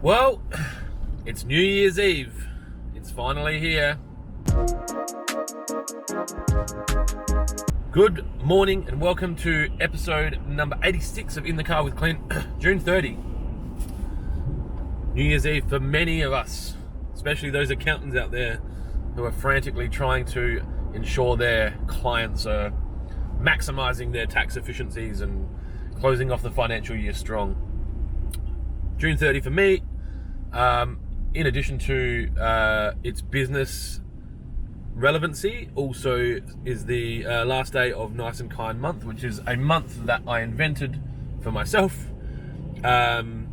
Well, it's New Year's Eve. It's finally here. Good morning and welcome to episode number 86 of In the Car with Clint, June 30. New Year's Eve for many of us, especially those accountants out there who are frantically trying to ensure their clients are maximizing their tax efficiencies and closing off the financial year strong. June 30 for me, in addition to its business relevancy, also is the last day of Nice and Kind month, which is a month that I invented for myself 2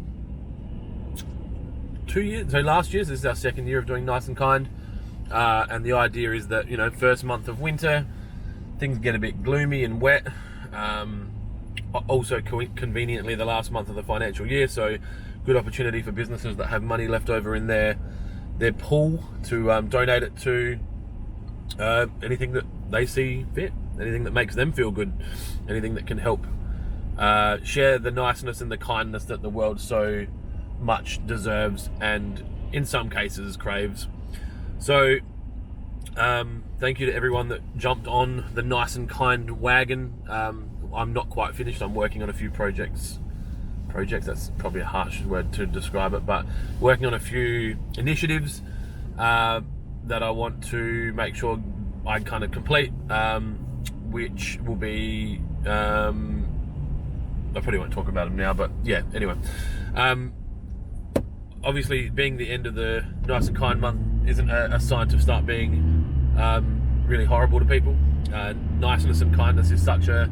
years, so last year, this is our second year of doing Nice and Kind, and the idea is that, first month of winter, things get a bit gloomy and wet, also conveniently the last month of the financial year, so good opportunity for businesses that have money left over in their pool to donate it to anything that they see fit, anything that makes them feel good, anything that can help share the niceness and the kindness that the world so much deserves and in some cases craves. So thank you to everyone that jumped on the Nice and Kind wagon. I'm not quite finished. I'm working on a few projects, that's probably a harsh word to describe it, but working on a few initiatives that I want to make sure I kind of complete, which will be, I probably won't talk about them now, but yeah, anyway. Obviously, being the end of the Nice and Kind month isn't a sign to start being really horrible to people. Niceness and kindness is such a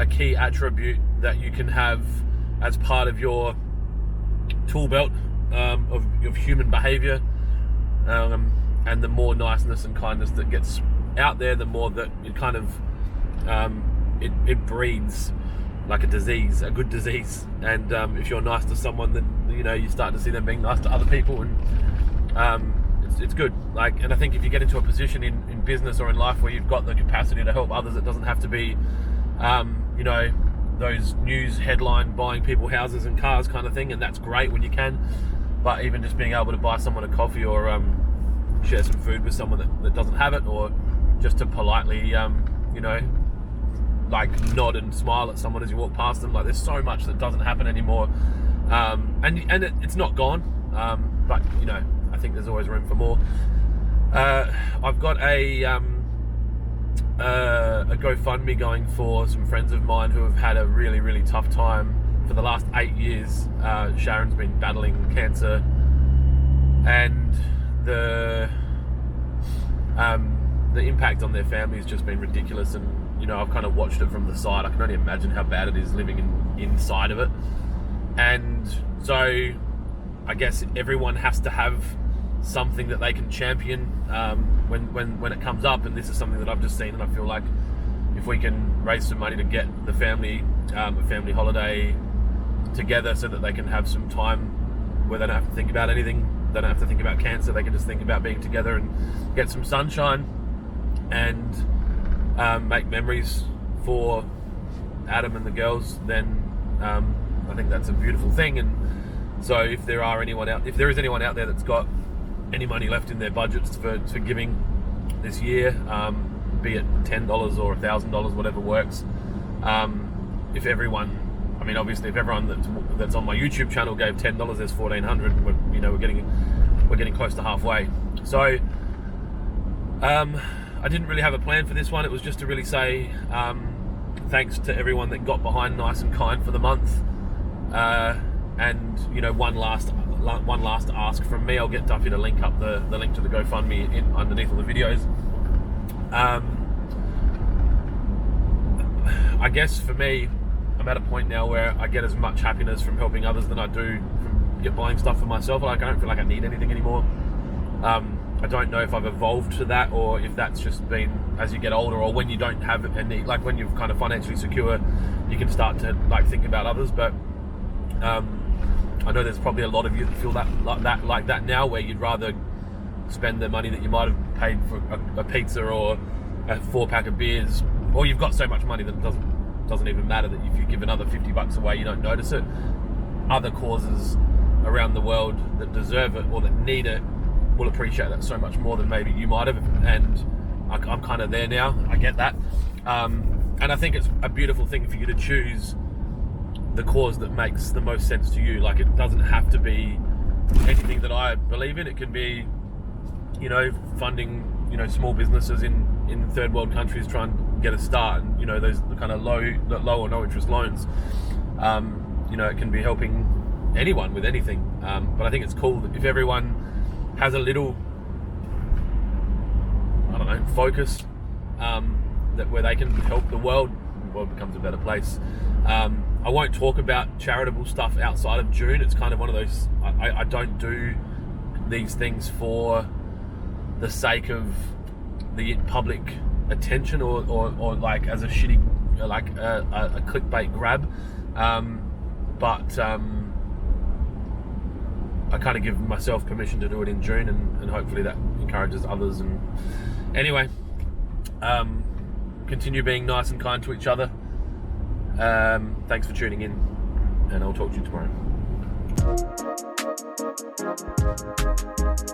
key attribute that you can have as part of your tool belt of human behavior, and the more niceness and kindness that gets out there, the more that it kind of it breeds like a good disease, and if you're nice to someone, then you start to see them being nice to other people, and it's good. And I think if you get into a position in business or in life where you've got the capacity to help others, it doesn't have to be those news headline buying people houses and cars kind of thing, and that's great when you can, but even just being able to buy someone a coffee or share some food with someone that doesn't have it, or just to politely nod and smile at someone as you walk past them. There's so much that doesn't happen anymore, and it's not gone, but I think there's always room for more. I've got a GoFundMe going for some friends of mine who have had a really, really tough time for the last 8 years. Sharyn's been battling cancer, and the impact on their family has just been ridiculous, and I've kind of watched it from the side. I can only imagine how bad it is living inside of it, and so I guess everyone has to have something that they can champion when it comes up, and this is something that I've just seen, and I feel like if we can raise some money to get the family a family holiday together so that they can have some time where they don't have to think about anything, they don't have to think about cancer, they can just think about being together and get some sunshine and make memories for Adam and the girls, then I think that's a beautiful thing. And so if there is anyone out there that's got any money left in their budgets for giving this year, be it $10 or $1,000, whatever works. If everyone that's on my YouTube channel gave $10, there's $1,400. We're getting close to halfway. So I didn't really have a plan for this one. It was just to really say thanks to everyone that got behind Nice and Kind for the month, and one last ask from me. I'll get Duffy to link up the link to the GoFundMe underneath all the videos. I guess for me, I'm at a point now where I get as much happiness from helping others than I do from buying stuff for myself. I don't feel like I need anything anymore. I don't know if I've evolved to that, or if that's just been as you get older, or when you don't have a need, like when you're kind of financially secure, you can start to think about others. But I know there's probably a lot of you that feel like that now, where you'd rather spend the money that you might have paid for a pizza or a 4-pack of beers, or you've got so much money that it doesn't even matter, that if you give another $50 away, you don't notice it. Other causes around the world that deserve it or that need it will appreciate that so much more than maybe you might have. And I'm kind of there now. I get that. And I think it's a beautiful thing for you to choose the cause that makes the most sense to you. Like, it doesn't have to be anything that I believe in. It can be, you know, funding, you know, small businesses in third world countries trying to get a start, and, you know, those kind of low or no interest loans. You know, it can be helping anyone with anything. But I think it's cool that if everyone has a little, I don't know, focus, that where they can help the world becomes a better place. I won't talk about charitable stuff outside of June. It's kind of one of those, I don't do these things for the sake of the public attention or like as a shitty, like a clickbait grab. But I kind of give myself permission to do it in June, and hopefully that encourages others. And anyway, continue being nice and kind to each other. Thanks for tuning in, and I'll talk to you tomorrow.